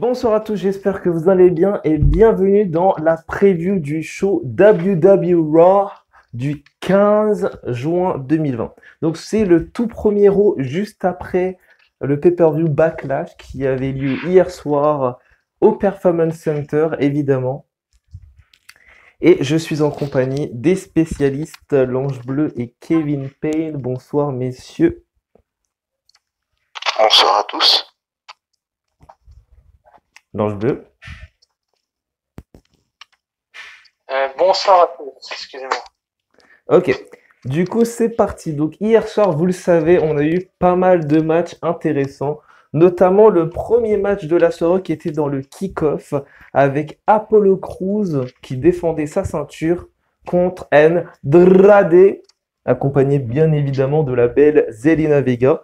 Bonsoir à tous, j'espère que vous allez bien et bienvenue dans la preview du show WWE Raw du 15 juin 2020. Donc c'est le tout premier Raw juste après le pay-per-view Backlash qui avait lieu hier soir au Performance Center évidemment. Et je suis en compagnie des spécialistes l'Ange Bleu et Kevin Payne. Bonsoir messieurs. Bonsoir à tous. L'Ange Bleu. Bonsoir à tous, excusez-moi. Ok, du coup c'est parti. Donc hier soir, vous le savez, on a eu pas mal de matchs intéressants, notamment le premier match de la soirée qui était dans le kick-off avec Apollo Crews qui défendait sa ceinture contre Andrade, accompagné bien évidemment de la belle Zelina Vega.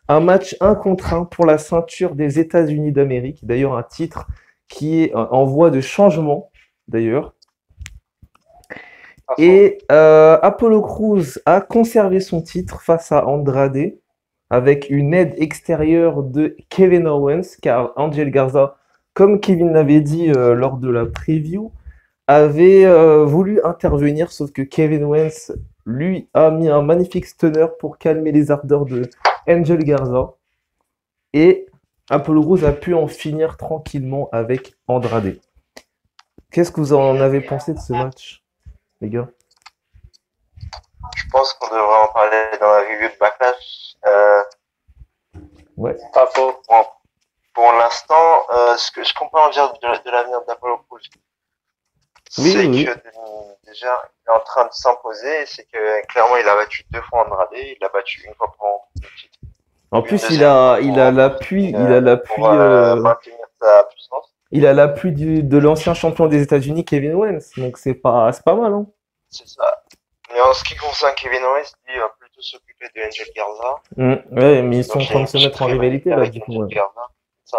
Un match 1 contre 1 pour la ceinture des États-Unis d'Amérique, d'ailleurs un titre qui est en voie de changement d'ailleurs. Et Apollo Crews a conservé son titre face à Andrade avec une aide extérieure de Kevin Owens, car Angel Garza, comme Kevin l'avait dit lors de la preview, avait voulu intervenir, sauf que Kevin Owens, lui, a mis un magnifique stunner pour calmer les ardeurs de Angel Garza. Et Apollo Crews a pu en finir tranquillement avec Andrade. Qu'est-ce que vous en avez pensé de ce match, les gars? Je pense qu'on devrait en parler dans la review de Backlash. Ouais. Pas faux. Pour l'instant, ce qu'on peut en dire de l'avenir d'Apollo Crews, c'est que déjà, il est en train de s'imposer. C'est que clairement, il a battu 2 fois Andrade, il l'a battu une fois pour remporter le titre. En plus, il a l'appui, maintenir sa puissance. Il a l'appui de l'ancien champion des États-Unis, Kevin Owens. Donc c'est pas mal, hein. C'est ça. Mais en ce qui concerne Kevin Owens, lui va plutôt s'occuper de Angel Garza. Ouais, mais ils sont en train de se mettre en rivalité là, du coup. Ouais. Ça.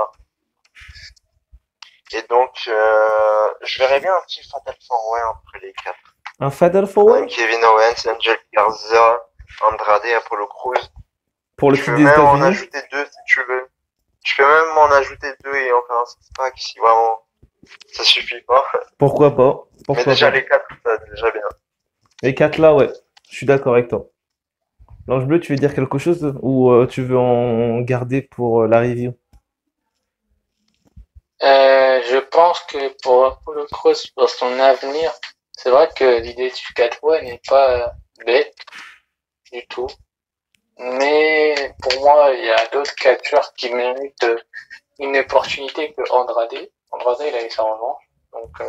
Et donc, je verrais bien un petit Fatal 4-Way entre les 4. Un Fatal 4-Way? Kevin Owens, Angel Garza, Andrade, Apollo Crews. Pour le titre des États-Unis. Tu peux même en ajouter 2 si tu veux. Tu peux même en ajouter 2 et en faire un six-pack si vraiment ça suffit pas. Pourquoi pas? Mais déjà les 4, c'est déjà bien. Les 4 là, ouais. Je suis d'accord avec toi. L'Ange Bleu, tu veux dire quelque chose ou tu veux en garder pour la review? Je pense que pour Apollo Crews, pour son avenir, c'est vrai que l'idée du 4-way n'est pas bête du tout. Mais pour moi, il y a d'autres catcheurs qui méritent une opportunité que Andrade. Andrade, il a eu sa revanche. Donc,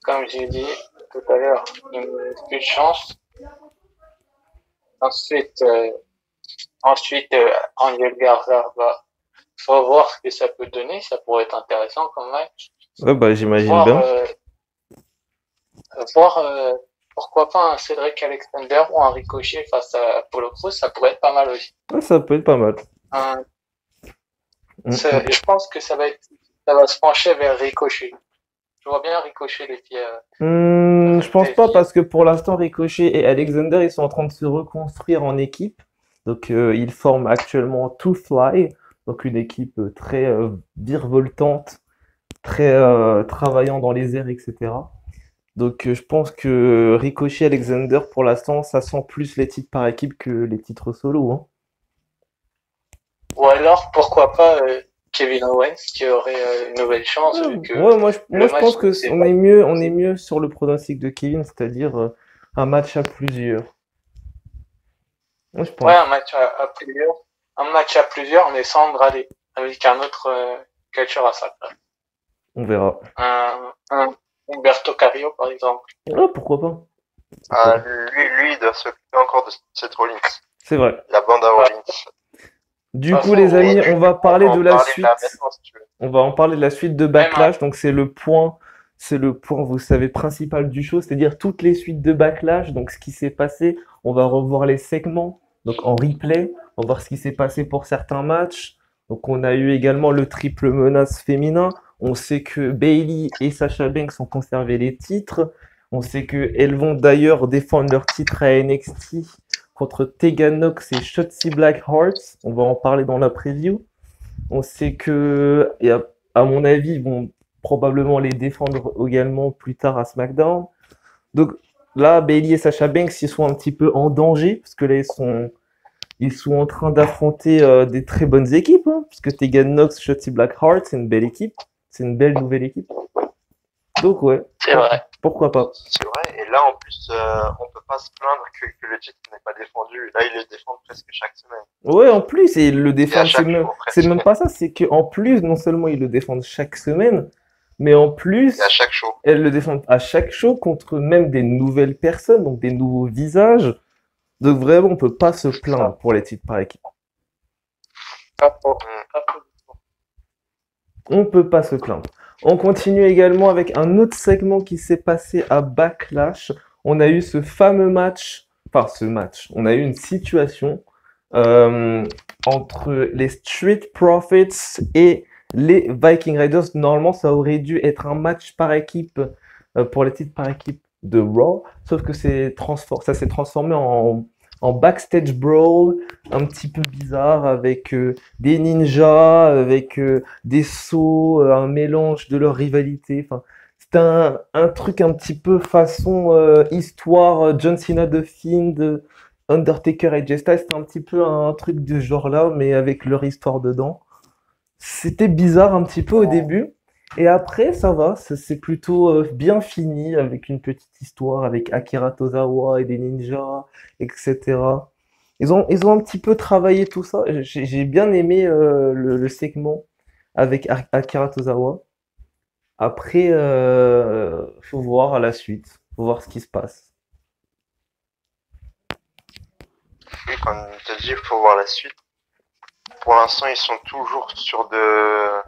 comme j'ai dit tout à l'heure, il mérite plus de chance. Ensuite, Angel Garza, faut voir ce que ça peut donner. Ça pourrait être intéressant comme match. Ouais, bah, j'imagine bien. Pourquoi pas un Cedric Alexander ou un Ricochet face à Apollo Crews, ça pourrait être pas mal aussi. Ouais, ça peut être pas mal. Je pense que ça va se pencher vers Ricochet. Je vois bien Ricochet les pieds. Je pense pas parce que pour l'instant Ricochet et Alexander ils sont en train de se reconstruire en équipe. Donc ils forment actuellement Two Fly, donc une équipe très virevoltante, très travaillant dans les airs, etc. Donc je pense que Ricochet, Alexander pour l'instant ça sent plus les titres par équipe que les titres solo, hein. Ou alors pourquoi pas Kevin Owens qui aurait une nouvelle chance vu que moi je pense que on est mieux sur le pronostic de Kevin, c'est-à-dire un match à plusieurs. Moi, je pense. Ouais, un match à plusieurs, mais sans Andrade, avec un autre catcheur à sa place. On verra. Un Humberto Carrillo par exemple. Ah, pourquoi pas. Lui il doit s'occuper encore de Seth Rollins. C'est vrai. La bande à Rollins. Du coup, les amis, on va parler de la suite. On va en parler de la suite de Backlash. Donc, c'est le point, vous savez, principal du show, c'est-à-dire toutes les suites de Backlash. Donc, ce qui s'est passé, on va revoir les segments, donc en replay. On va voir ce qui s'est passé pour certains matchs. Donc, on a eu également le triple menace féminin. On sait que Bayley et Sasha Banks ont conservé les titres. On sait qu'elles vont d'ailleurs défendre leur titre à NXT contre Tegan Nox et Shotzi Blackheart. On va en parler dans la preview. On sait que il y a à mon avis, ils vont probablement les défendre également plus tard à SmackDown. Donc là, Bayley et Sasha Banks, ils sont un petit peu en danger, parce que là, ils sont en train d'affronter des très bonnes équipes, hein, puisque Tegan Nox, Shotzi Blackheart, c'est une belle équipe. C'est une belle nouvelle équipe. Donc ouais, C'est vrai. pourquoi pas. C'est vrai, et là en plus, on peut pas se plaindre que le titre n'est pas défendu. Là, ils le défendent presque chaque semaine. Ouais, en plus, et ils le Et à défendent, chaque jour, c'est presque. même pas ça, c'est que en plus, non seulement ils le défendent chaque semaine, mais en plus, Et à chaque show. elles le défendent à chaque show contre même des nouvelles personnes, donc des nouveaux visages. Donc vraiment, on peut pas se plaindre pour les titres par équipe. Pas pour. On peut pas se plaindre. On continue également avec un autre segment qui s'est passé à Backlash. On a eu ce fameux match, enfin ce match, on a eu une situation entre les Street Profits et les Viking Raiders. Normalement, ça aurait dû être un match par équipe pour les titres par équipe de Raw, sauf que ça s'est transformé en backstage brawl un petit peu bizarre avec des ninjas, avec des sauts, un mélange de leur rivalité. Enfin, c'est un truc un petit peu façon histoire John Cena de Fiend, Undertaker et Jay Styles. C'était un petit peu un truc de ce genre-là, mais avec leur histoire dedans. C'était bizarre un petit peu au début. Et après, ça va, c'est plutôt bien fini avec une petite histoire avec Akira Tozawa et des ninjas, etc. Ils ont un petit peu travaillé tout ça. J'ai bien aimé le segment avec Akira Tozawa. Après, faut voir à la suite, faut voir ce qui se passe. Oui, comme tu as dit, il faut voir la suite. Pour l'instant, ils sont toujours sur de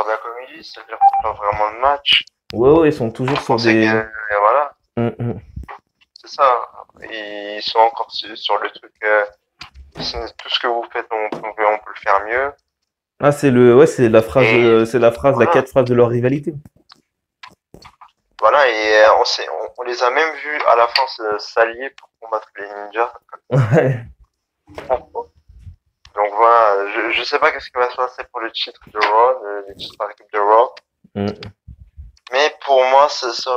la comédie, c'est-à-dire que c'est pas vraiment le match. Ouais, ils sont toujours sur des... Et voilà, c'est ça. Ils sont encore sur le truc. Tout ce que vous faites, on peut le faire mieux. Ah, c'est la phrase, la Voilà. 4 phrases de leur rivalité. Voilà, et on les a même vus à la fin s'allier pour combattre les ninjas. Ouais. Donc voilà, je sais pas qu'est-ce qui va se passer pour le titre de Raw, le titre par équipe de Raw. Mais pour moi, s'ils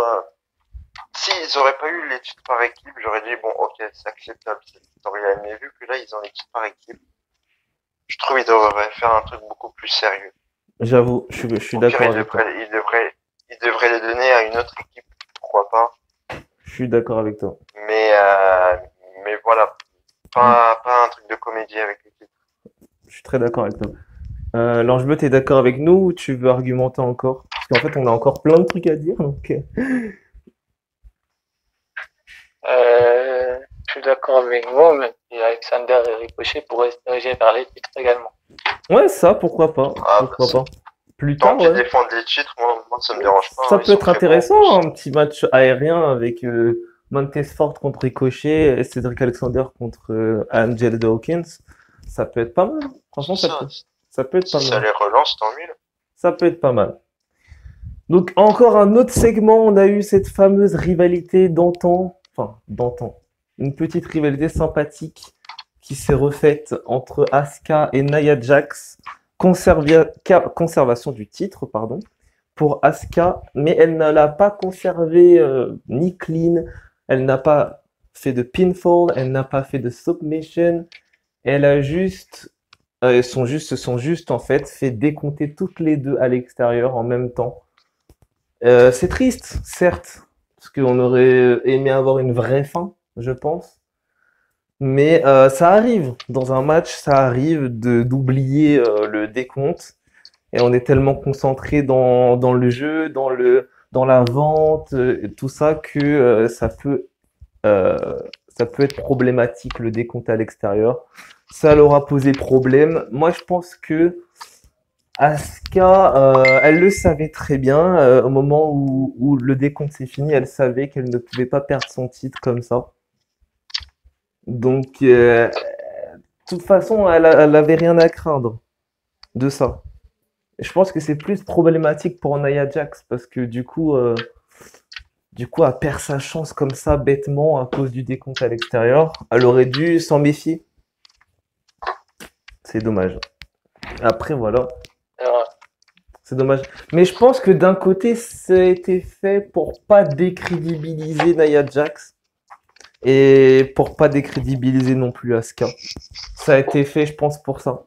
auraient pas eu les titres par équipe, j'aurais dit bon, ok, c'est acceptable, c'est éditorial. Mais vu que là, ils ont les titres par équipe, je trouve qu'ils devraient faire un truc beaucoup plus sérieux. J'avoue, je suis Au pire, d'accord avec toi. ils devraient les donner à une autre équipe, pourquoi pas. Je suis d'accord avec toi. Mais voilà, pas un truc de comédie avec les titres. Je suis très d'accord avec toi. L'Ange-Bleu, t'es d'accord avec nous ou tu veux argumenter encore? Parce qu'en fait, on a encore plein de trucs à dire. Donc... Je suis d'accord avec vous, mais Alexander et Ricochet pourraient se diriger vers les titres également. Ouais, ça, pourquoi pas. Pourquoi pas. Plus Tant tard, qu'ils ouais. défendent les titres, moi, ça me dérange pas. Ça Ils peut sont être très intéressant, bons. un petit match aérien avec Montez Ford contre Ricochet et Cedric Alexander contre Angel Dawkins. Ça peut être pas mal. Franchement, ça peut être pas Si ça mal. les relance, tant mieux. Ça peut être pas mal. Donc, encore un autre segment, on a eu cette fameuse rivalité d'antan. Enfin, d'antan. Une petite rivalité sympathique qui s'est refaite entre Asuka et Nia Jax. Conservation du titre, pardon, pour Asuka, mais elle ne l'a pas conservé ni clean, elle n'a pas fait de pinfall, elle n'a pas fait de submission, elle a juste, se sont juste en fait fait décompter toutes les deux à l'extérieur en même temps. C'est triste, certes, parce qu'on aurait aimé avoir une vraie fin, je pense. Mais ça arrive, dans un match, ça arrive d'oublier le décompte. Et on est tellement concentré dans le jeu, dans la vente, tout ça, que ça peut être problématique le décompte à l'extérieur. Ça leur a posé problème. Moi, je pense que Asuka, elle le savait très bien. Au moment où le décompte s'est fini, elle savait qu'elle ne pouvait pas perdre son titre comme ça. Donc, de toute façon, elle avait rien à craindre de ça. Je pense que c'est plus problématique pour Nia Jax parce que du coup, elle perd sa chance comme ça bêtement à cause du décompte à l'extérieur. Elle aurait dû s'en méfier. C'est dommage. Après, voilà. C'est dommage. Mais je pense que d'un côté, ça a été fait pour pas décrédibiliser Nia Jax et pour pas décrédibiliser non plus Asuka. Ça a été fait, je pense, pour ça.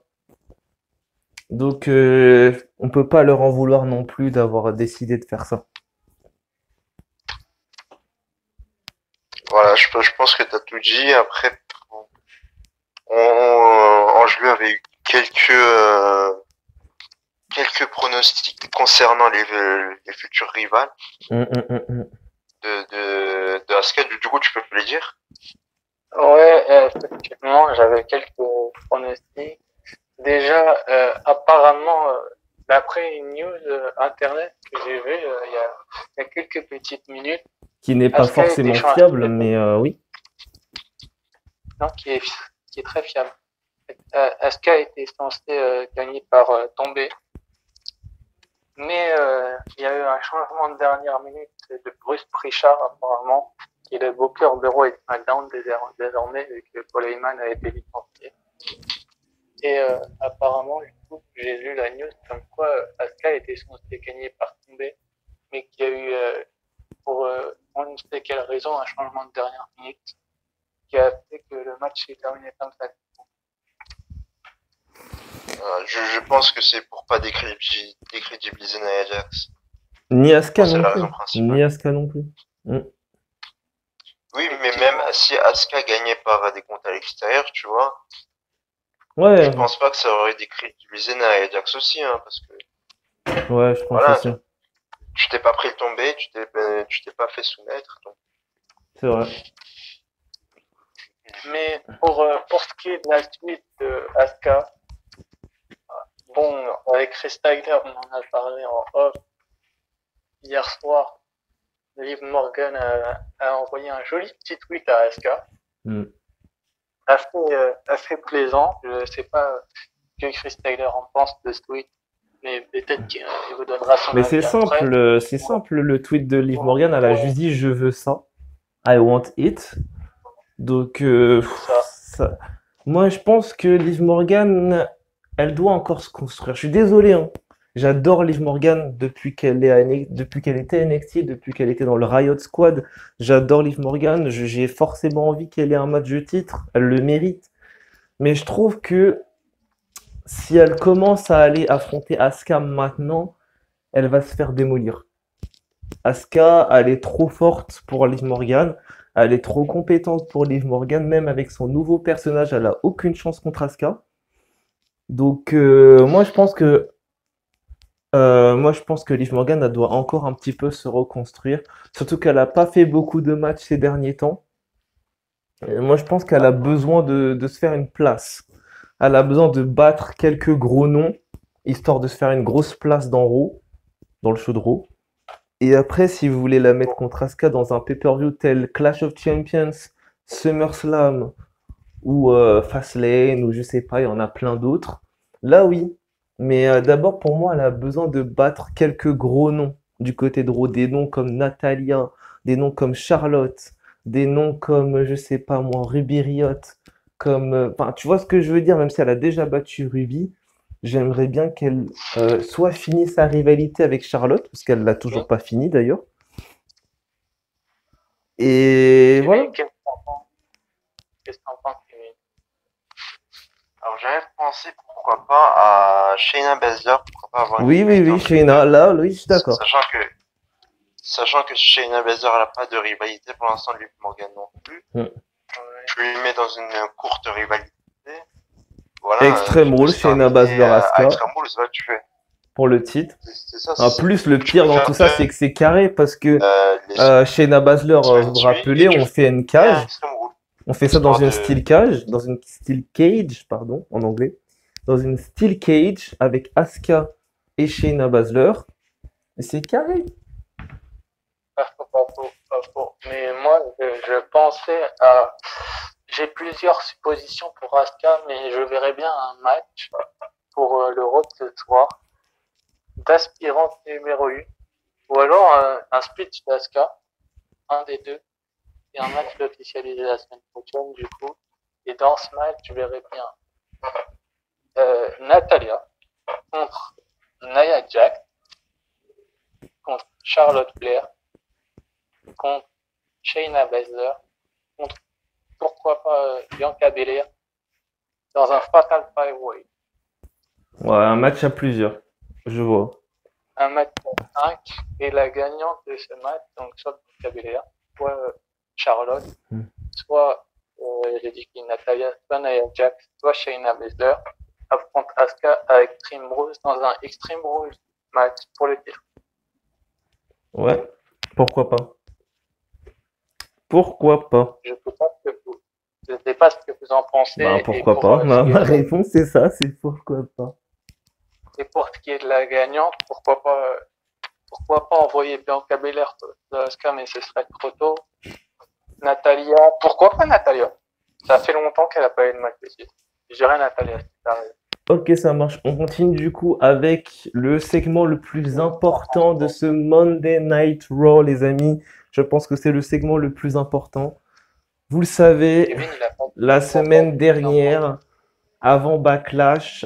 Donc, on peut pas leur en vouloir non plus d'avoir décidé de faire ça. Voilà, je pense que t'as tout dit. Après, Angelou avait eu quelques pronostics concernant les futurs rivales de Asuka. Du coup, tu peux me les dire? Ouais, effectivement, j'avais quelques pronostics. Déjà, apparemment, d'après une news internet que j'ai vue il y a quelques petites minutes, Qui n'est pas Asuka a été forcément changée. fiable, mais oui. Non, qui est très fiable. Asuka a été censée gagner par tomber. Mais il y a eu un changement de dernière minute de Bruce Prichard, apparemment, qui est le booker de Raw et SmackDown désormais, vu que Paul Heyman a été licencié. Et apparemment, du coup, j'ai lu la news comme quoi Asuka était censée gagner par tomber, mais qu'il y a eu, pour on ne sait quelle raison, un changement de dernière minute qui a fait que le match s'est terminé comme ça. Je pense que c'est pour pas décrédibiliser Nia Jax. Ni Asuka C'est non la plus. raison principale. Ni Asuka non plus. Oui, mais même si Asuka gagnait par des comptes à l'extérieur, tu vois, Ouais, je pense pas que ça aurait décrédibilisé Nia Jax aussi, hein, parce que ouais, je pense voilà, aussi. tu t'es pas pris le tomber, tu t'es pas fait soumettre. Donc. C'est vrai. Mais pour ce qui est de la suite de Asuka, bon, avec Chris Styler, on en a parlé en off. Hier soir, Liv Morgan a envoyé un joli petit tweet à Asuka. Assez plaisant. Je sais pas ce que Chris Styler en pense de ce tweet, mais peut-être qu'il vous donnera son Mais avis c'est après. simple, c'est simple. Le tweet de Liv Morgan, elle a juste dit je veux ça. I want it. Donc, moi, je pense que Liv Morgan, elle doit encore se construire. Je suis désolé, hein. J'adore Liv Morgan depuis qu'elle était NXT, depuis qu'elle était dans le Riot Squad. J'adore Liv Morgan. J'ai forcément envie qu'elle ait un match de titre. Elle le mérite. Mais je trouve que si elle commence à aller affronter Asuka maintenant, elle va se faire démolir. Asuka, elle est trop forte pour Liv Morgan. Elle est trop compétente pour Liv Morgan. Même avec son nouveau personnage, elle a aucune chance contre Asuka. Donc, moi, je pense que Liv Morgan, elle doit encore un petit peu se reconstruire. Surtout qu'elle n'a pas fait beaucoup de matchs ces derniers temps. Et moi, je pense qu'elle a besoin de se faire une place. Elle a besoin de battre quelques gros noms, histoire de se faire une grosse place dans Raw, dans le show de Raw. Et après, si vous voulez la mettre contre Asuka dans un pay-per-view tel Clash of Champions, SummerSlam ou Fastlane ou je sais pas, il y en a plein d'autres. Là, oui. Mais d'abord, pour moi, elle a besoin de battre quelques gros noms du côté de Raw. Des noms comme Natalia, des noms comme Charlotte, des noms comme, je sais pas moi, Ruby Riott. Comme, enfin, tu vois ce que je veux dire, même si elle a déjà battu Ruby. J'aimerais bien qu'elle soit fini sa rivalité avec Charlotte, parce qu'elle l'a toujours pas fini d'ailleurs. Et voilà. Qu'est-ce que t'en penses, Kevin? Alors j'avais pensé pourquoi pas à Shayna Baszler, pourquoi pas avoir une Oui, Shayna, là, oui, je suis d'accord. Sachant que Shayna Baszler elle a pas de rivalité pour l'instant, Liv Morgan non plus. Tu lui mets dans une courte rivalité. Voilà, Extreme Rules, Shayna Baszler Asuka. Extreme Rules, là, tu fais. Pour le titre. C'est ça, En plus, le pire dans tout ça, c'est que c'est carré parce que Shayna Baszler, vous vous rappelez, on fait une cage. On fait ça dans une steel cage, dans une steel cage, pardon, en anglais. Dans une steel cage avec Asuka et Shayna Baszler. Et c'est carré. Pas faux. Mais moi, je pensais à... J'ai plusieurs suppositions pour Asuka, mais je verrais bien un match pour l'Europe ce soir d'aspirante numéro 1. Ou alors un speech d'Asuka, un des deux, et un match officialisé la semaine prochaine, du coup. Et dans ce match, je verrais bien Natalia contre Nia Jax contre Charlotte Flair, contre Shayna Baszler, contre pourquoi pas Bianca Belair dans un Fatal 5-Way. Ouais, un match à plusieurs. Je vois. Un match à 5 et la gagnante de ce match, donc soit Bianca Belair, soit Charlotte, soit j'ai dit qui Natalia, soit Nia Jax, soit Shayna Baszler affronte Asuka à Extreme Rules dans un Extreme Rules match pour le titre. Ouais, pourquoi pas. Pourquoi pas. Je ne sais pas ce que vous en pensez. Bah, pourquoi pas. Ma réponse, c'est ça, c'est pourquoi pas. Et pour ce qui est de la gagnante, pourquoi pas envoyer Bianca Belair à Asuka, mais ce serait trop tôt. Natalia, pourquoi pas Natalia? Ça fait longtemps qu'elle n'a pas eu de match ici. Je dirais Natalia, c'est pareil. Ok, ça marche. On continue du coup avec le segment le plus important de ce Monday Night Raw, les amis. Je pense que c'est le segment le plus important. Vous le savez, la semaine dernière, avant Backlash,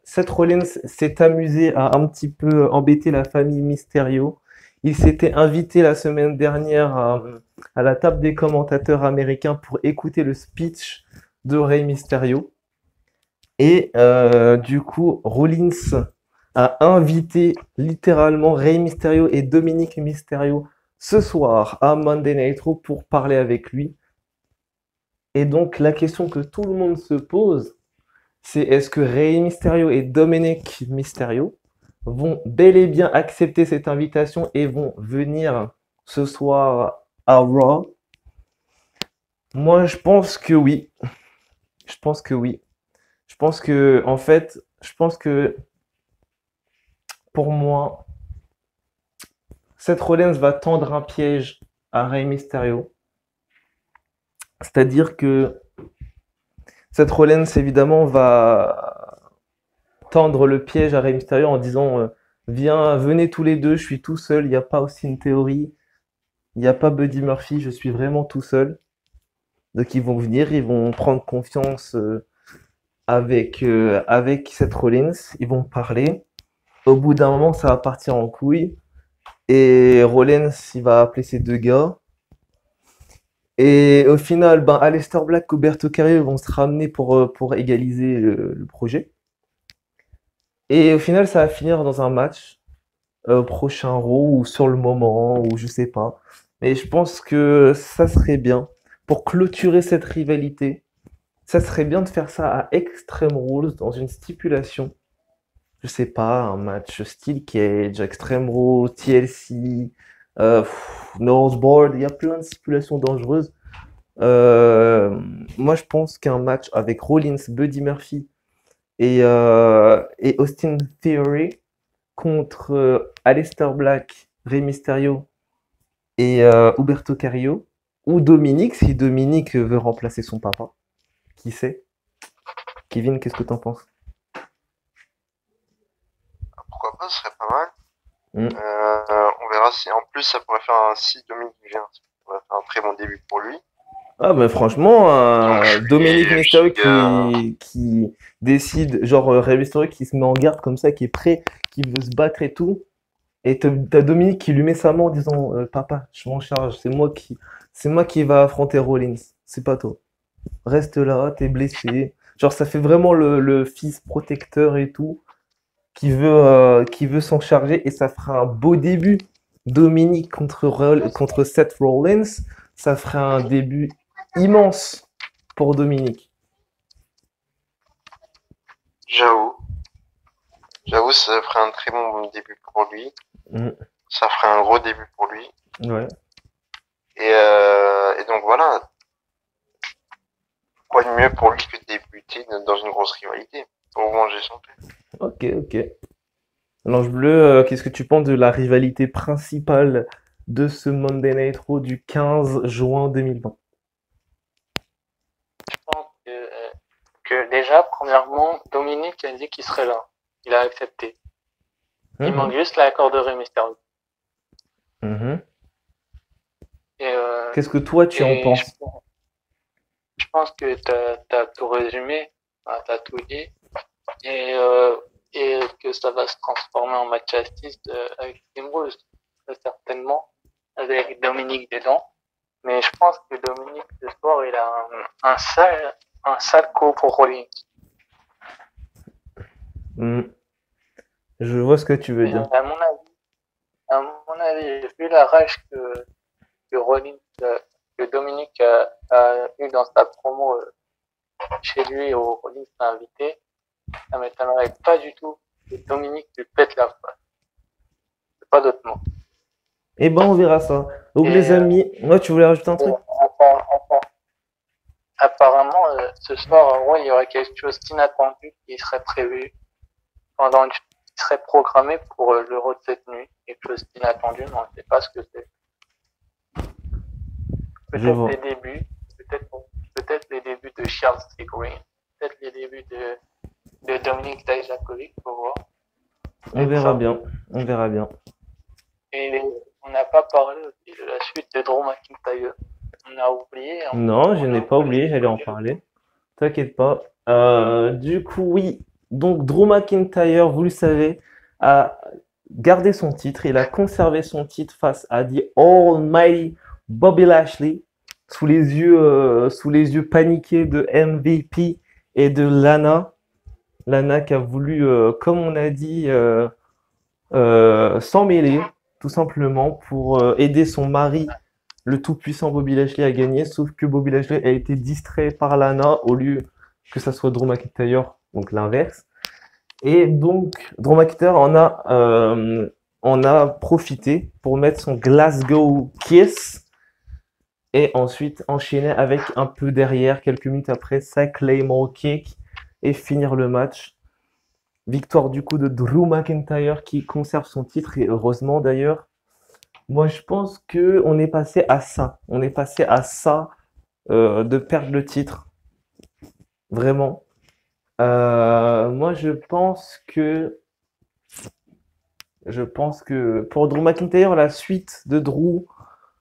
Seth Rollins s'est amusé à un petit peu embêter la famille Mysterio. Il s'était invité la semaine dernière à la table des commentateurs américains pour écouter le speech de Rey Mysterio. Et du coup, Rollins a invité littéralement Rey Mysterio et Dominic Mysterio ce soir à Monday Night Raw pour parler avec lui. Et donc la question que tout le monde se pose, c'est est-ce que Rey Mysterio et Dominic Mysterio vont bel et bien accepter cette invitation et vont venir ce soir à Raw? Moi, je pense que oui. Je pense que oui. Je pense que, en fait, pour moi, Seth Rollins va tendre un piège à Rey Mysterio. C'est-à-dire que Seth Rollins, évidemment, va tendre le piège à Rey Mysterio en disant venez tous les deux, je suis tout seul, il n'y a pas aussi une théorie, il n'y a pas Buddy Murphy, je suis vraiment tout seul. Donc ils vont venir, ils vont prendre confiance avec Seth Rollins, ils vont parler. Au bout d'un moment, ça va partir en couille. Et Rollins, il va appeler ses deux gars. Et au final, Aleister Black et Humberto Carrillo vont se ramener pour égaliser le projet. Et au final, ça va finir dans un match prochain Raw ou sur le moment, ou je sais pas. Mais je pense que ça serait bien pour clôturer cette rivalité. Ça serait bien de faire ça à Extreme Rules dans une stipulation. Je sais pas, un match Steel Cage, Extreme Rules, TLC, Northboard, il y a plein de stipulations dangereuses. Moi, je pense qu'un match avec Rollins, Buddy Murphy et Austin Theory contre Aleister Black, Rey Mysterio et Humberto Carrillo, ou Dominic, si Dominic veut remplacer son papa. Qui sait? Kevin, qu'est-ce que t'en penses? Pourquoi pas, ce serait pas mal. On verra si en plus ça pourrait faire si Dominic vient, ça pourrait faire un très bon début pour lui. Ah bah franchement, Dominic Mysterio qui décide, genre Rey Mysterio qui se met en garde comme ça, qui est prêt, qui veut se battre et tout. Et t'as Dominic qui lui met sa main en disant papa, je m'en charge, c'est moi qui va affronter Rollins, c'est pas toi. Reste là, t'es blessé. Genre ça fait vraiment le fils protecteur et tout qui veut s'en charger et ça fera un beau début. Dominic contre Seth Rollins, ça ferait un début immense pour Dominic. J'avoue, ça ferait un très bon début pour lui. Ça ferait un gros début pour lui. Ouais. Et donc voilà. Quoi de mieux pour lui que de débuter dans une grosse rivalité pour venger son père. Ok. L'Ange Bleu, qu'est-ce que tu penses de la rivalité principale de ce Monday Night Raw du 15 juin 2020? Je pense que déjà, premièrement, Dominic a dit qu'il serait là. Il a accepté. Il manque juste l'accord de Rey Mysterio. Qu'est-ce que toi tu en penses? Je pense que t'as tout résumé, t'as tout dit. Et et que ça va se transformer en match à 6 avec Team Rose, très certainement, avec Dominique dedans. Mais je pense que Dominique, ce soir, il a un sale coup pour Rollins. Je vois ce que tu veux Et dire. à mon avis, vu la rage que Rollins, que Dominique a eu dans sa promo chez lui au Rollins invité, ça m'étonnerait pas du tout que Dominique lui pète la face. C'est pas d'autre mot. Eh ben, on verra ça. Donc, Et, les amis, moi, tu voulais rajouter un truc? Apparemment, ce soir, ouais, il y aurait quelque chose d'inattendu qui serait prévu qui serait programmé pour l'Euro de cette nuit. Quelque chose d'inattendu, mais on ne sait pas ce que c'est. Peut-être les débuts, peut-être les débuts de Charles C. Green, peut-être les débuts de Dominique Dijakovic, faut voir. On verra bien, on verra bien. Et on n'a pas parlé aussi de la suite de Drew McIntyre. On a oublié. Non, je n'ai pas oublié, j'allais en parler. T'inquiète pas. Du coup, oui. Donc, Drew McIntyre, vous le savez, a gardé son titre. Il a conservé son titre face à The Almighty Bobby Lashley, sous les yeux paniqués de MVP et de Lana. Lana qui a voulu, comme on a dit, s'en mêler, tout simplement, pour aider son mari, le tout-puissant Bobby Lashley, à gagner. Sauf que Bobby Lashley a été distrait par Lana au lieu que ça soit Drew McIntyre, donc l'inverse. Et donc, Drew McIntyre en a profité pour mettre son Glasgow Kiss et ensuite enchaîner avec un peu derrière, quelques minutes après, sa Claymore Kick et finir le match. Victoire du coup de Drew McIntyre qui conserve son titre et heureusement d'ailleurs. Moi je pense que on est passé à ça. On est passé à ça de perdre le titre. Vraiment. Moi je pense que pour Drew McIntyre, la suite de Drew,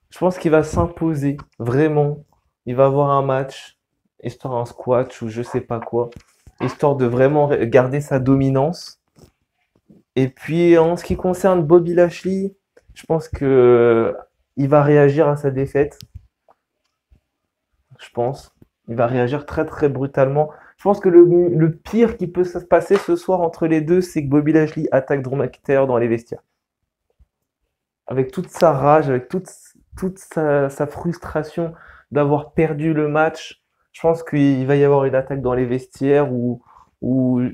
je pense qu'il va s'imposer. Vraiment. Il va avoir un match, histoire un squash ou je sais pas quoi. Histoire de vraiment garder sa dominance. Et puis en ce qui concerne Bobby Lashley, je pense que il va réagir à sa défaite. Je pense. Il va réagir très très brutalement. Je pense que le pire qui peut se passer ce soir entre les deux, c'est que Bobby Lashley attaque Drew McIntyre dans les vestiaires. Avec toute sa rage, avec toute sa frustration d'avoir perdu le match, je pense qu'il va y avoir une attaque dans les vestiaires ou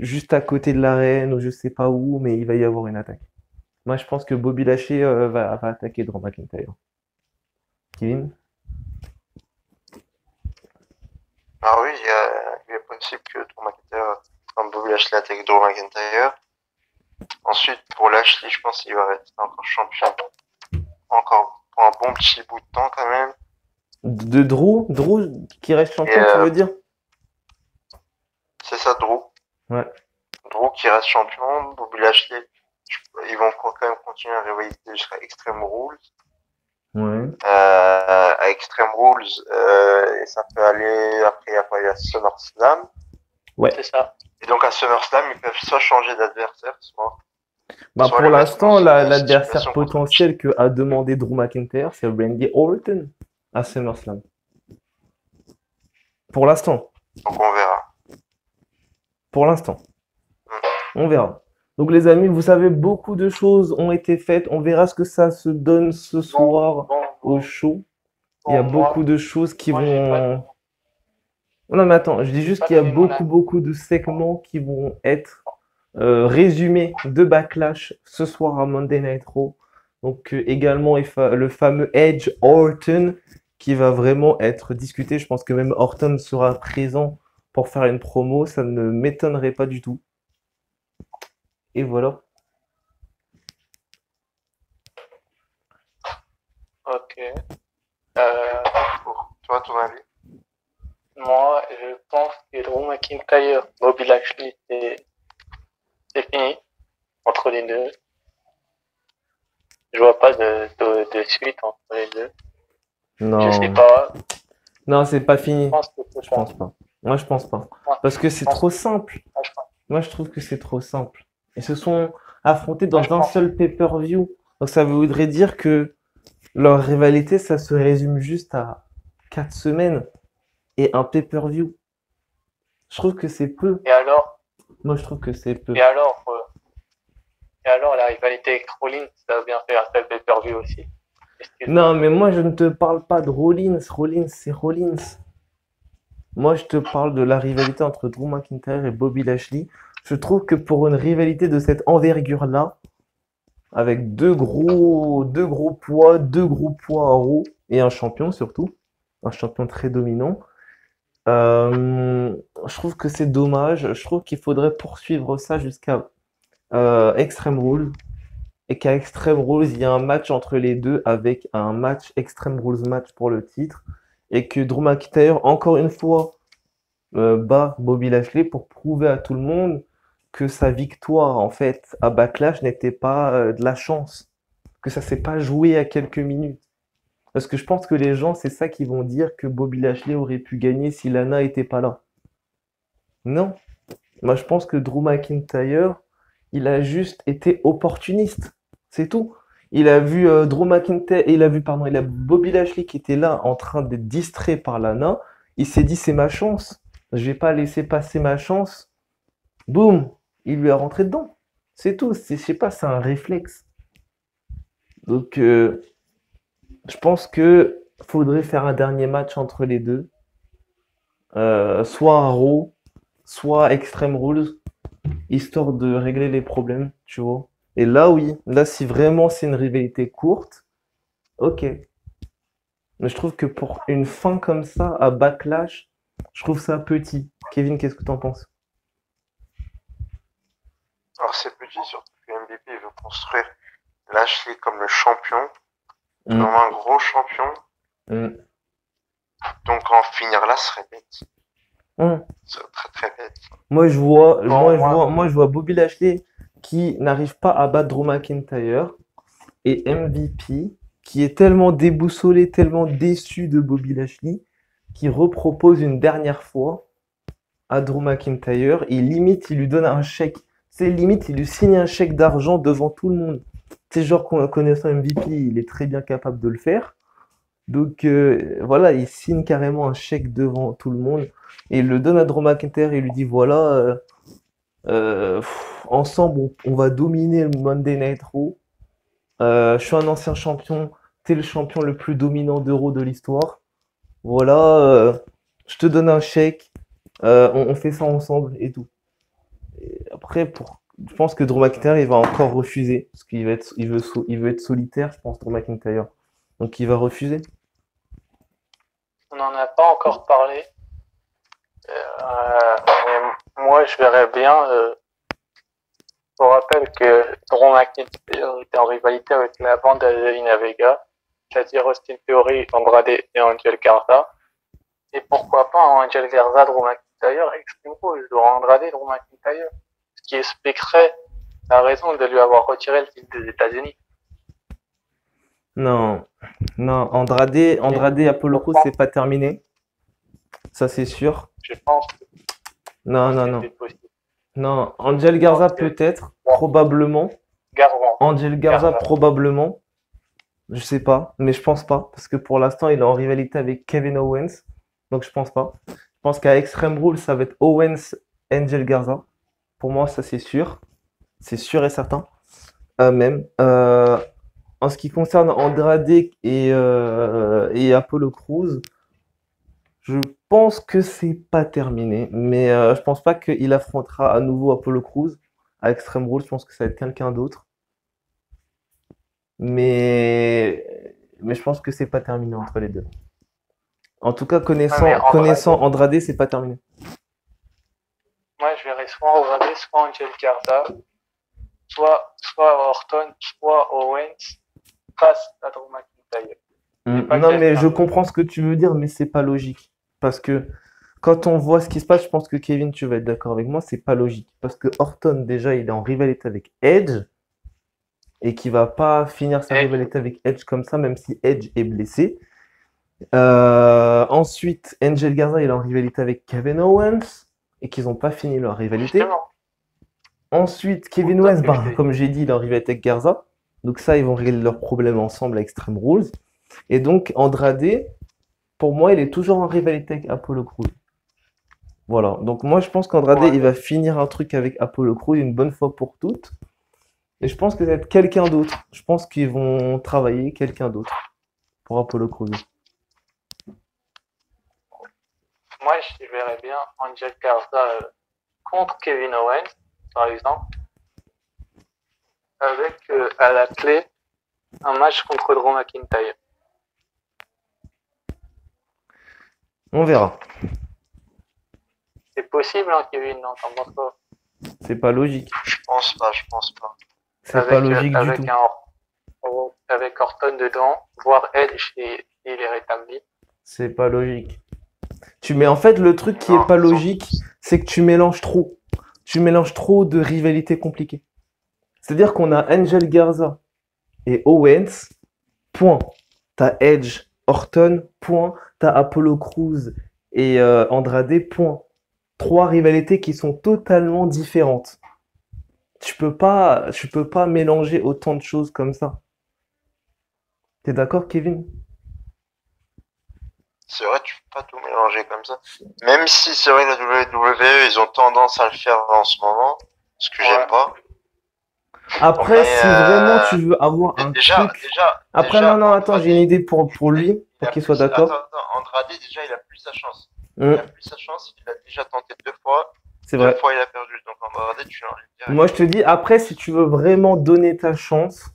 juste à côté de l'arène ou je sais pas où, mais il va y avoir une attaque. Moi, je pense que Bobby Lashley va attaquer Drew McIntyre. Kevin? Alors oui, il est possible que Drew McIntyre, comme Bobby Lashley attaque Drew McIntyre. Ensuite, pour Lashley, je pense qu'il va rester encore champion. Encore pour un bon petit bout de temps quand même. De Drew qui reste champion, tu veux dire? C'est ça, Drew. Ouais. Drew qui reste champion, Bobby Lashley, ils vont quand même continuer la rivalité jusqu'à Extreme Rules. Ouais. À Extreme Rules, et ça peut aller après il y a SummerSlam. Ouais. C'est ça. Et donc à SummerSlam, ils peuvent soit changer d'adversaire, soit. Bah pour l'instant, l'adversaire potentiel que a demandé Drew McIntyre, c'est Randy Orton à SummerSlam. Pour l'instant. Donc on verra. Pour l'instant. On verra. Donc les amis, vous savez, beaucoup de choses ont été faites. On verra ce que ça se donne ce soir au show. Il y a beaucoup de choses qui vont... Non mais attends, je dis juste qu'il y a beaucoup de segments qui vont être résumés de Backlash ce soir à Monday Night Raw. Donc également le fameux Edge Orton qui va vraiment être discuté. Je pense que même Orton sera présent pour faire une promo. Ça ne m'étonnerait pas du tout. Et voilà. Ok. Pour toi, ton avis? Moi, je pense que Drew McIntyre, Bobby Lashley, c'est fini entre les deux. Je vois pas de suite entre les deux. Non. Je sais pas. Non, c'est pas fini. Je pense pas. Moi, je pense pas. Parce que c'est trop simple. Moi, je trouve que c'est trop simple. Ils se sont affrontés Moi, dans je un pense. seul pay-per-view. Donc ça voudrait dire que leur rivalité, ça se résume juste à 4 semaines et un pay-per-view. Je trouve que c'est peu. Et alors, Moi, je trouve que c'est peu. et alors, euh, et alors, la rivalité avec Rollins, ça a bien fait un tel pay-per-view aussi. Non, Excuse-moi. mais moi, je ne te parle pas de Rollins. Rollins, c'est Rollins. Moi, je te parle de la rivalité entre Drew McIntyre et Bobby Lashley. Je trouve que pour une rivalité de cette envergure-là, avec deux gros poids, deux gros poids en haut, et un champion surtout, un champion très dominant, je trouve que c'est dommage. Je trouve qu'il faudrait poursuivre ça jusqu'à Extreme Rules, et qu'à Extreme Rules, il y a un match entre les deux avec un match Extreme Rules match pour le titre, et que Drew McIntyre, encore une fois, bat Bobby Lashley pour prouver à tout le monde que sa victoire en fait à Backlash n'était pas de la chance, que ça s'est pas joué à quelques minutes. Parce que je pense que les gens, c'est ça qu'ils vont dire que Bobby Lashley aurait pu gagner si Lana était pas là. Non, moi je pense que Drew McIntyre, il a juste été opportuniste, c'est tout. Il a vu Drew McIntyre, il a vu pardon, il a Bobby Lashley qui était là en train d'être distrait par Lana. Il s'est dit c'est ma chance, je vais pas laisser passer ma chance. Boum, il lui a rentré dedans. C'est tout. C'est, je sais pas, c'est un réflexe. Donc, je pense que faudrait faire un dernier match entre les deux. Soit un Raw, soit Extreme Rules, histoire de régler les problèmes, tu vois. Et là, oui, là, si vraiment c'est une rivalité courte, ok. Mais je trouve que pour une fin comme ça, à Backlash, je trouve ça petit. Kevin, qu'est-ce que t'en penses? Alors c'est petit, surtout que MVP veut construire Lashley comme le champion, comme Mm, un gros champion. mm, Donc en finir là serait bête. mm. Ce serait très très bête. Bon, moi, Moi, je vois Bobby Lashley qui n'arrive pas à battre Drew McIntyre et MVP qui est tellement déboussolé, tellement déçu de Bobby Lashley qui repropose une dernière fois à Drew McIntyre et limite, il lui donne un chèque. C'est limite, il lui signe un chèque d'argent devant tout le monde. C'est genre connaissant MVP, il est très bien capable de le faire. Donc voilà, il signe carrément un chèque devant tout le monde et il le donne à Drew McIntyre et il lui dit voilà, ensemble on va dominer le Monday Night Raw. Je suis un ancien champion, t'es le champion le plus dominant d'Euro de l'histoire. Voilà, je te donne un chèque, on fait ça ensemble et tout. Et après, je pense que Drew McIntyre il va encore refuser parce il veut être solitaire, je pense Drew McIntyre. Donc il va refuser. on n'en a pas encore parlé. Mais moi, je verrais bien. Je vous rappelle que Drew McIntyre était en rivalité avec la bande de Zelina Vega, c'est-à-dire Austin Theory, Andrade et Angel Garza. Et pourquoi pas Angel Garza, Drew McIntyre, Extreme Rules, Andrade, Drew McIntyre. Ce qui expliquerait la raison de lui avoir retiré le titre des États-Unis. Non, non, Andrade Apollo Crews, c'est pas terminé. Ça, c'est sûr. Je pense que Non, non, non. c'était possible. Non, Angel Garza peut-être, probablement. Garvan. Angel Garza probablement. Je sais pas, mais je pense pas. Parce que pour l'instant, il est en rivalité avec Kevin Owens. Donc je pense pas. Je pense qu'à Extreme Rules, ça va être Owens, Angel Garza. Pour moi, ça c'est sûr. C'est sûr et certain. Même. En ce qui concerne Andrade et Apollo Crews, je pense que c'est pas terminé, mais je pense pas qu'il affrontera à nouveau Apollo Crews à Extreme Rules. Je pense que ça va être quelqu'un d'autre. Mais je pense que c'est pas terminé entre les deux. En tout cas, connaissant Andrade, c'est pas terminé. Moi, je verrais soit Andrade, soit Angel Garza, soit Orton, soit Owens face à Drew McIntyre. Non, mais je comprends ce que tu veux dire, mais c'est pas logique. Parce que quand on voit ce qui se passe, je pense que Kevin, tu vas être d'accord avec moi, c'est pas logique. Parce que Orton, déjà, il est en rivalité avec Edge et qui va pas finir sa rivalité avec Edge comme ça, même si Edge est blessé. Ensuite, Angel Garza, il est en rivalité avec Kevin Owens et qu'ils n'ont pas fini leur rivalité. Justement. Ensuite, Kevin Owens, comme j'ai dit, il est en rivalité avec Garza. Donc ça, ils vont régler leurs problèmes ensemble à Extreme Rules. Et donc, Andrade, pour moi, il est toujours en rivalité avec Apollo Crews. Voilà. Donc moi, je pense qu'Andrade, il va finir un truc avec Apollo Crews une bonne fois pour toutes. Et je pense que ça va être quelqu'un d'autre. Je pense qu'ils vont travailler quelqu'un d'autre pour Apollo Crews. Moi, je verrais bien Angel Garza contre Kevin Owens, par exemple, avec à la clé un match contre Drew McIntyre. On verra. C'est possible, hein, Kevin, non, t'en penses pas? C'est pas logique. Je pense pas. C'est pas logique du tout. Avec Orton dedans, voire Edge et il est rétabli. C'est pas logique. Mais en fait, le truc qui est pas logique, c'est que tu mélanges trop. Tu mélanges trop de rivalités compliquées. C'est-à-dire qu'on a Angel Garza et Owens, point. T'as Edge, Orton, point. T'as Apollo Crews et Andrade, point. 3 rivalités qui sont totalement différentes. Tu peux pas mélanger autant de choses comme ça. T'es d'accord, Kevin? C'est vrai, tu peux pas tout mélanger comme ça. Même si c'est vrai, la WWE, ils ont tendance à le faire en ce moment, ce que j'aime pas. Après, si vraiment tu veux avoir un truc... Après, non, attends, j'ai une idée pour lui, pour qu'il soit d'accord. Attends, Andrade, déjà, il a plus sa chance. Il a plus sa chance, il a déjà tenté 2 fois. C'est vrai. 2 fois, il a perdu. Donc, Andrade, tu l'as envie de dire. Moi, je te dis, après, si tu veux vraiment donner ta chance,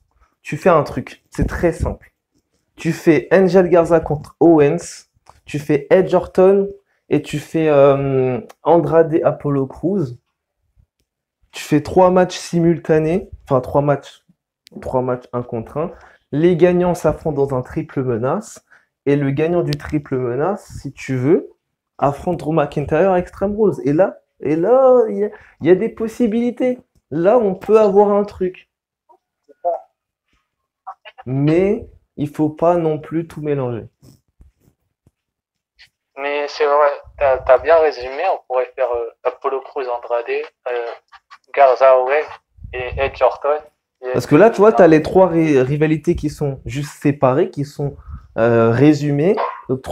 tu fais un truc. C'est très simple. Tu fais Angel Garza contre Owens, tu fais Edge Orton et tu fais Andrade Apollo Crews. Tu fais 3 matchs simultanés, enfin 3 matchs 1 contre 1. Les gagnants s'affrontent dans un triple menace. Et le gagnant du triple menace, si tu veux, affronte Drew McIntyre à Extreme Rules. Et là, il y a des possibilités. Là, on peut avoir un truc. Mais il faut pas non plus tout mélanger. Mais c'est vrai, t'as bien résumé. On pourrait faire Apollo Crews Andrade, Garza Owens et Edge Orton. Parce que là, tu vois, tu as les 3 rivalités qui sont juste séparées, qui sont résumées. Donc,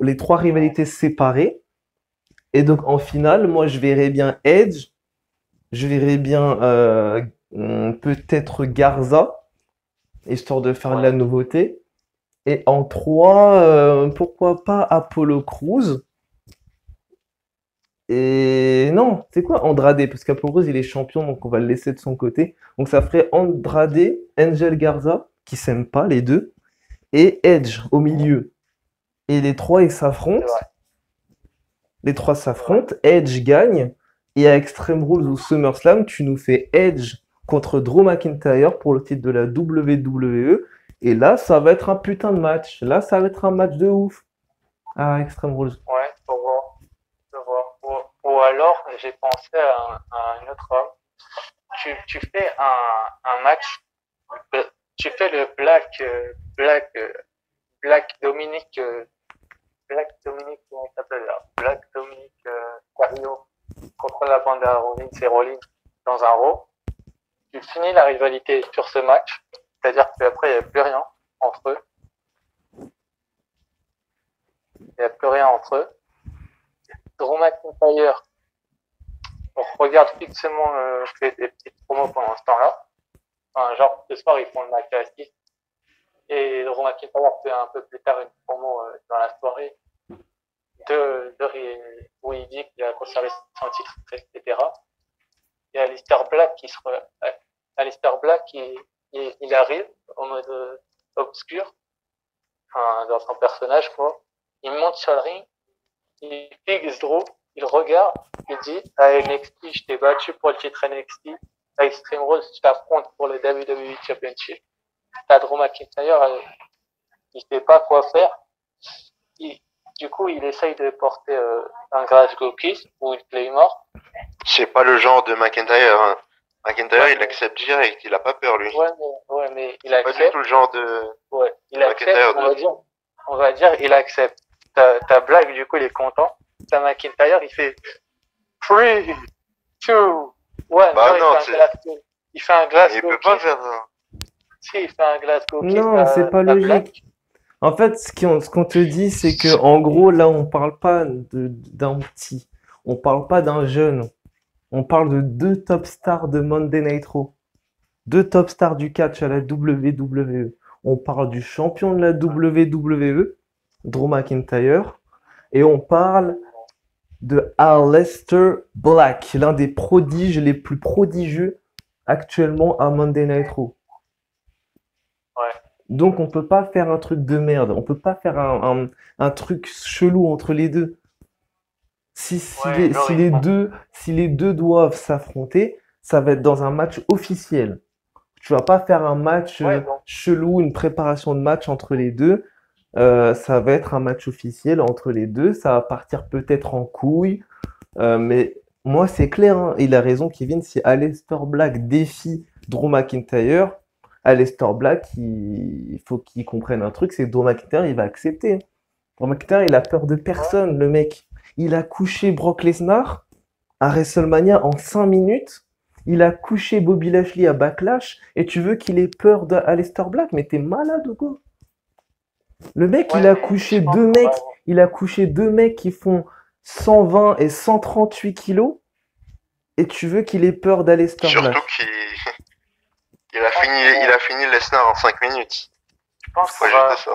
les 3 rivalités séparées. Et donc, en finale, moi, je verrais bien Edge. Je verrais bien peut-être Garza, histoire de faire de la nouveauté. Et en 3, pourquoi pas Apollo Crews. Et non, c'est quoi Andrade? Parce qu'Apollo Crews, il est champion, donc on va le laisser de son côté. Donc ça ferait Andrade, Angel Garza, qui s'aiment pas les deux, et Edge au milieu. Et les 3, ils s'affrontent. Les 3 s'affrontent, Edge gagne. Et à Extreme Rules ou SummerSlam, tu nous fais Edge contre Drew McIntyre pour le titre de la WWE. Et là, ça va être un putain de match. Là, ça va être un match de ouf à Extreme Rules. Ouais, faut voir. Ou alors, j'ai pensé à un autre homme. Tu fais un match. Tu fais le Black Dominic. Comment il s'appelle là? Black Dominic Carrillo contre la bande à Rollins et Rollins dans un Raw. Tu finis la rivalité sur ce match. C'est-à-dire qu'après, il n'y a plus rien entre eux. Il n'y a plus rien entre eux. Drew McIntyre, on regarde fixement, fait des petites promos pendant ce temps-là. Enfin, genre, ce soir, ils font le match à 6. Et Drew McIntyre fait un peu plus tard une promo dans la soirée où il dit qu'il a conservé son titre, etc. Et Aleister Black il arrive en mode obscur, enfin, dans son personnage, quoi. Il monte sur le ring, il fixe Drew, il regarde, il dit à NXT, je t'ai battu pour le titre NXT, à Extreme Rules, je t'affronte pour le WWE Championship. T'as Drew McIntyre, il sait pas quoi faire. Du coup, il essaye de porter un Glasgow Kiss ou une Claymore. C'est pas le genre de McIntyre. Hein. McIntyre, il accepte direct, il a pas peur, lui. Ouais, mais il accepte. Pas du tout le genre de. Ouais, il accepte, on va dire, il accepte. T'as Black, du coup, il est content. T'as McIntyre, il fait 3, 2, Ouais, Bah non, non, il fait un il Glasgow peut pas kick. faire ça. Si, il fait un Glasgow kick Non, c'est pas à Black. logique. En fait, ce qu'on te dit, c'est que en gros, là, on parle pas d'un petit. On parle pas d'un jeune. On parle de deux top stars de Monday Night Raw. Deux top stars du catch à la WWE. On parle du champion de la WWE, Drew McIntyre, et on parle de Aleister Black, l'un des prodiges les plus prodigieux actuellement à Monday Night Raw. Ouais. Donc on peut pas faire un truc de merde, on peut pas faire un truc chelou entre les deux. Ouais, Si les deux doivent s'affronter, ça va être dans un match officiel. Tu vas pas faire un match ouais, donc, chelou, une préparation de match entre les deux. Ça va être un match officiel entre les deux. Ça va partir peut-être en couille. Mais moi, c'est clair, hein. Il a raison, Kevin. Si Aleister Black défie Drew McIntyre, Aleister Black, il faut qu'il comprenne un truc, c'est que Drew McIntyre, il va accepter. Drew McIntyre, il a peur de personne, le mec. Il a couché Brock Lesnar à WrestleMania en 5 minutes. Il a couché Bobby Lashley à Backlash. Et tu veux qu'il ait peur d'Aleister Black? Mais t'es malade ou quoi? Le mec, ouais, il a mais couché je pense deux qu'on va mecs. Il a couché deux mecs qui font 120 et 138 kilos. Et tu veux qu'il ait peur d'Aleister Black? Surtout il a fini Lesnar en 5 minutes. je pense Faut qu'on va, ajouter ça.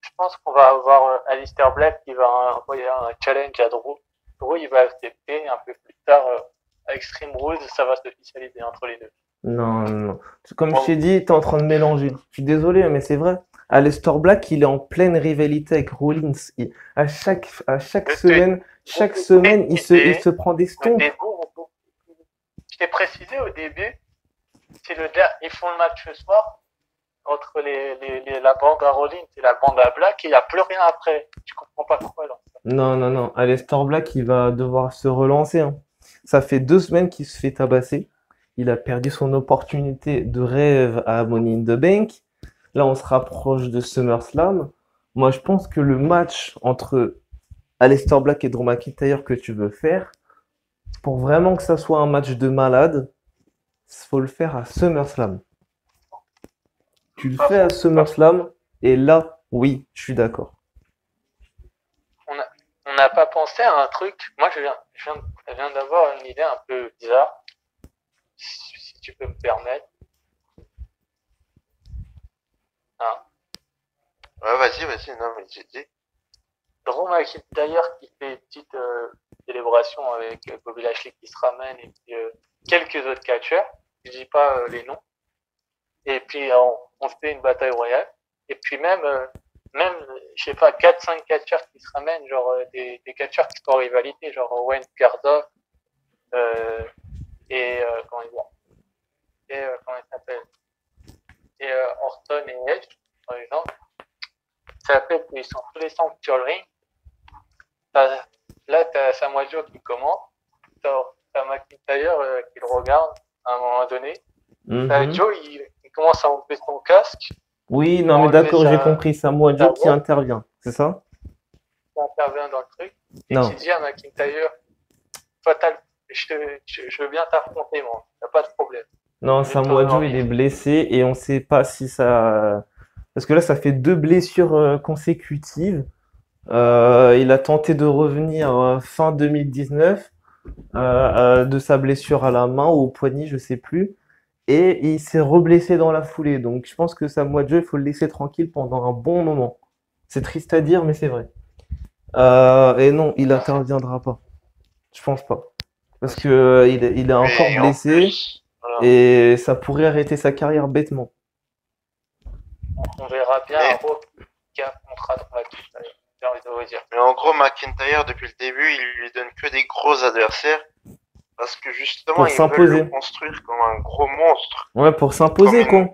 je pense qu'on va avoir Aleister Black qui va envoyer un challenge à Drew. Drew, il va accepter un peu plus tard à Extreme Rules, ça va s'officialiser entre les deux. Non, non, non. Comme je t'ai dit, t'es en train de mélanger. Je suis désolé, mais c'est vrai. Aleister Black, il est en pleine rivalité avec Rollins. À chaque semaine, il se prend des Au stompes. début, je t'ai précisé au début, ils font le match ce soir entre la bande à Rollins et la bande à Black et il n'y a plus rien après. Je comprends pas pourquoi là. Non, non, non. Aleister Black, il va devoir se relancer, hein. Ça fait 2 semaines qu'il se fait tabasser. Il a perdu son opportunité de rêve à Money in the Bank. Là, on se rapproche de SummerSlam. Moi, je pense que le match entre Aleister Black et Drew McIntyre que tu veux faire, pour vraiment que ça soit un match de malade, faut le faire à SummerSlam. Tu le fais à SummerSlam, et là, oui, je suis d'accord. On n'a pas pensé à un truc. Moi, je viens d'avoir une idée un peu bizarre, si tu peux me permettre. Hein. Ouais, vas-y, non, mais j'ai dit. Drew McIntyre qui fait une petite célébration avec Bobby Lashley qui se ramène et puis quelques autres catcheurs. Je dis pas les noms. Et puis on fait une bataille royale. Et puis même je sais pas 4-5 catcheurs qui se ramènent, genre des catcheurs qui sont en rivalité, genre Wayne Garza et comment il s'appelle, et Orton et Edge par exemple. Ça fait qu'ils sont tous les 5 sur le ring. Là t'as Samoa Joe qui commence, t'as McIntyre qui le regarde à un moment donné. Joe il commence à enlever son casque. Oui, non, mais d'accord, j'ai compris. Samoa Joe qui intervient, c'est ça? Qui intervient dans le truc et Non. qui dit à McIntyre, je veux bien t'affronter, moi, y a pas de problème. Non, Samoa Joe, il est blessé et on sait pas si ça. Parce que là, ça fait 2 blessures consécutives. Il a tenté de revenir fin 2019 de sa blessure à la main ou au poignet, je sais plus. Et il s'est reblessé dans la foulée. Donc je pense que Samoa Joe, il faut le laisser tranquille pendant un bon moment. C'est triste à dire, mais c'est vrai. Et non, il interviendra pas. Je pense pas. Parce que il est encore blessé et ça pourrait arrêter sa carrière bêtement. On verra bien un Raw qui affrontera Drew McIntyre, j'ai envie de vous dire. Mais en gros, McIntyre, depuis le début, il lui donne que des gros adversaires. Parce que justement, ils veulent le construire comme un gros monstre. Ouais, pour s'imposer, quoi.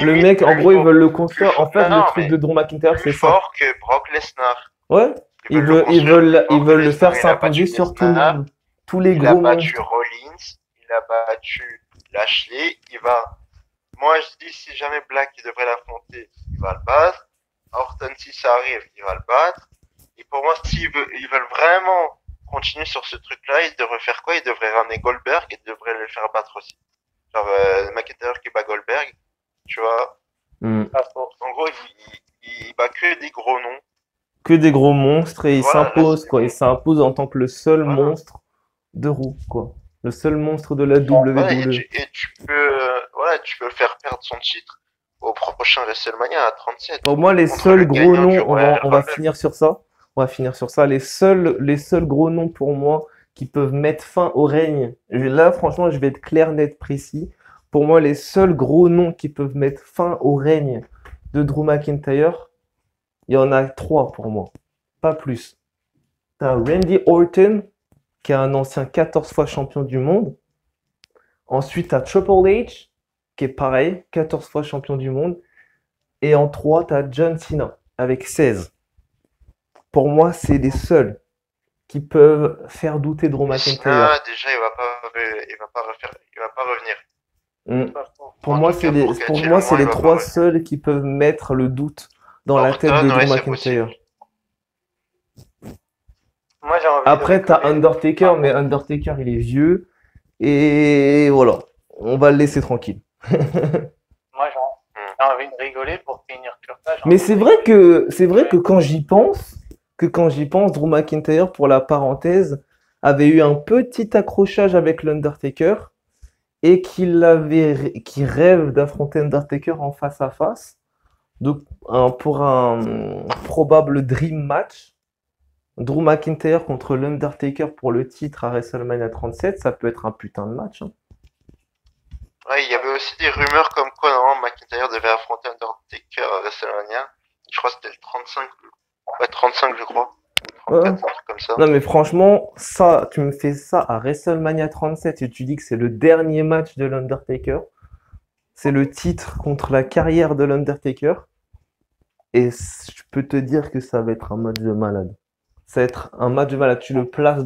Le mec, en gros, ils veulent le construire. En fait, le truc de Drew McIntyre, c'est ça. Plus fort que Brock Lesnar. Ouais, ils veulent le faire s'imposer sur tout le monde. Tous les gros monstres. Il a battu Rollins, il a battu Lashley, moi je dis si jamais Black il devrait l'affronter, il va le battre. Orton si ça arrive, il va le battre. Et pour moi, s'ils veulent vraiment continue sur ce truc-là, il devrait faire quoi? Il devrait ramener Goldberg et il devrait le faire battre aussi. Genre, McIntyre qui bat Goldberg, tu vois. Hmm. En gros, il bat que des gros noms. Que des gros monstres et il Voilà, s'impose, quoi. Il s'impose en tant que le seul Voilà. monstre de Raw, quoi. Le seul monstre de la WWE. Voilà, et tu peux le faire perdre son titre au prochain WrestleMania à 37. Pour moi, les contre seuls le gros gagnant du noms, on va Rumble. finir sur ça. On va finir sur ça. Les seuls gros noms pour moi qui peuvent mettre fin au règne. Là, franchement, je vais être clair, net, précis. Pour moi, les seuls gros noms qui peuvent mettre fin au règne de Drew McIntyre, il y en a 3 pour moi. Pas plus. T'as Randy Orton, qui est un ancien 14 fois champion du monde. Ensuite, t'as Triple H, qui est pareil, 14 fois champion du monde. Et en 3, t'as John Cena, avec 16. Pour moi, c'est les seuls qui peuvent faire douter Drew McIntyre. Cena, déjà, il va pas revenir. Pour En moi, tout c'est cas, les, pour pour Cathy, moi, le c'est moins, les il va 3 pas seuls qui peuvent mettre le doute dans la tête de Orton, Drew ouais, c'est McIntyre. possible. Moi, j'ai envie Après, de t'as rigoler. Undertaker, mais Undertaker, il est vieux. Et voilà, on va le laisser tranquille. Moi, j'ai envie de rigoler pour finir sur ça. j'ai Mais envie c'est de vrai rigoler. que c'est vrai que quand j'y pense, Drew McIntyre, pour la parenthèse, avait eu un petit accrochage avec l'Undertaker et qu'il rêve d'affronter Undertaker en face à face. Donc pour un probable dream match, Drew McIntyre contre l'Undertaker pour le titre à WrestleMania 37, ça peut être un putain de match, hein. Ouais, il y avait aussi des rumeurs comme quoi, normalement, McIntyre devait affronter Undertaker à WrestleMania. Je crois que c'était le 35. Ouais, 35, je crois. 34, Ouais. un truc comme ça. Non mais franchement, ça, tu me fais ça à WrestleMania 37 et tu dis que c'est le dernier match de l'Undertaker. C'est le titre contre la carrière de l'Undertaker. Et je peux te dire que ça va être un match de malade. Ça va être un match de malade. Tu le places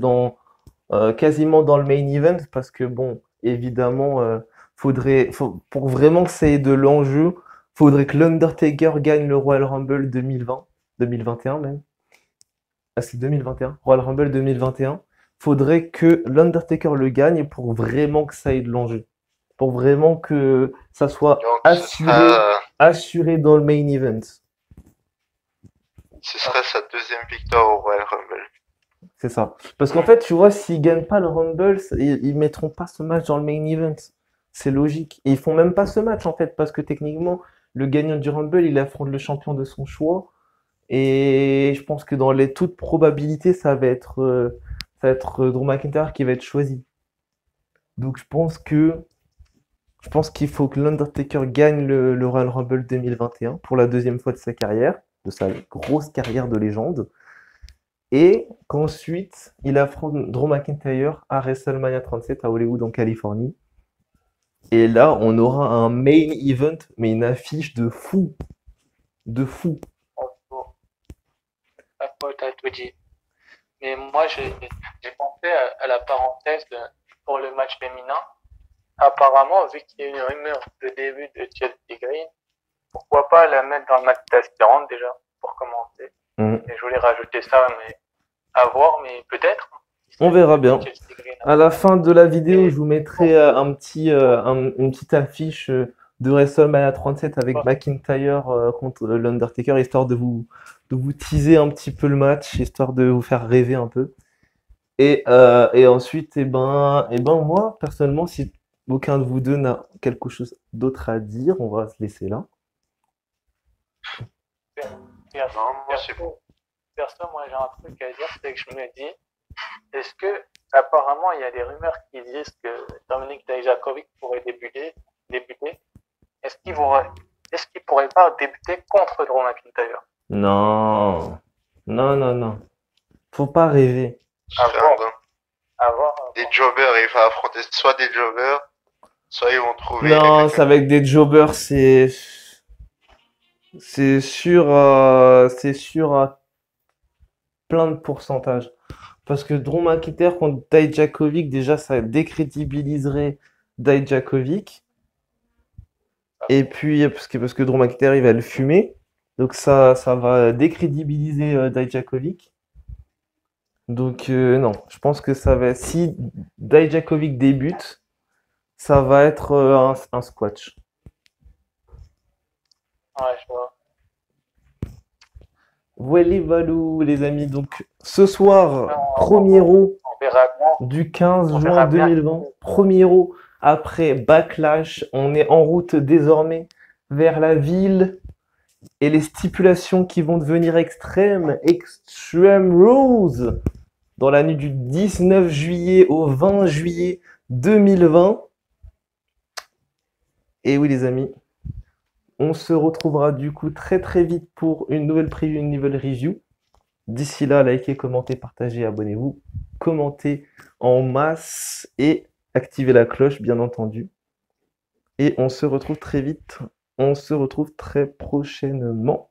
quasiment dans le main event parce que bon, évidemment, pour vraiment que ça ait de l'enjeu, faudrait que l'Undertaker gagne le Royal Rumble 2020, 2021 même. Ah, c'est 2021, Royal Rumble 2021. Faudrait que l'Undertaker le gagne pour vraiment que ça ait de l'enjeu. Pour vraiment que ça soit Donc, assuré dans le main event. ce serait sa deuxième victoire au Royal Rumble. C'est ça. Parce qu'en fait, tu vois, s'ils gagnent pas le Rumble, ils mettront pas ce match dans le main event. C'est logique. Et ils font même pas ce match, en fait, parce que techniquement, le gagnant du Rumble, il affronte le champion de son choix. Et je pense que dans les toutes probabilités, ça va être Drew McIntyre qui va être choisi. Donc je pense qu'il faut que l'Undertaker gagne le Royal Rumble 2021 pour la deuxième fois de sa carrière, de sa grosse carrière de légende. Et qu'ensuite, il affronte Drew McIntyre à WrestleMania 37 à Hollywood en Californie. Et là, on aura un main event, mais une affiche de fou. De fou. T'as tout dit. Mais moi, j'ai pensé à la parenthèse pour le match féminin. Apparemment, vu qu'il y a une rumeur de début de Chelsea Green, pourquoi pas la mettre dans le match d'aspirante déjà, pour commencer. Et je voulais rajouter ça, mais à voir, mais peut-être. On verra bien. À la fin de la vidéo, je vous mettrai une petite affiche de WrestleMania 37 avec McIntyre contre l'Undertaker, histoire de vous teaser un petit peu le match, histoire de vous faire rêver un peu. Et ensuite, moi, personnellement, si aucun de vous deux n'a quelque chose d'autre à dire, on va se laisser là. Perso, moi j'ai un truc à dire, c'est que je me dis, est-ce que apparemment il y a des rumeurs qui disent que Dominic Dijakovic pourrait débuter, est-ce qu'il pourrait pas débuter contre Drew McIntyre? Non. Faut pas rêver. À voir. Des jobbers, il va affronter soit des jobbers, soit ils vont trouver. Non, c'est avec des jobbers, c'est sûr à plein de pourcentages. Parce que Drew McIntyre contre Dijakovic, déjà, ça décrédibiliserait Dijakovic. Et puis, parce que Drew McIntyre, il va le fumer. Donc ça va décrédibiliser Dijakovic. Donc non, je pense que ça va. Si Dijakovic débute, ça va être un squash. Ouais, je vois. Voilà, voilà, les amis. Donc ce soir, On, premier Raw on verra bien. du 15 On juin verra bien. 2020. Premier Raw après Backlash. On est en route désormais vers la ville et les stipulations qui vont devenir extrêmes. Extreme Rules dans la nuit du 19 juillet au 20 juillet 2020. Et oui, les amis, on se retrouvera du coup très très vite pour une nouvelle preview, une nouvelle review. D'ici là, likez, commentez, partagez, abonnez-vous, commentez en masse et activez la cloche, bien entendu. Et on se retrouve très vite. On se retrouve très prochainement.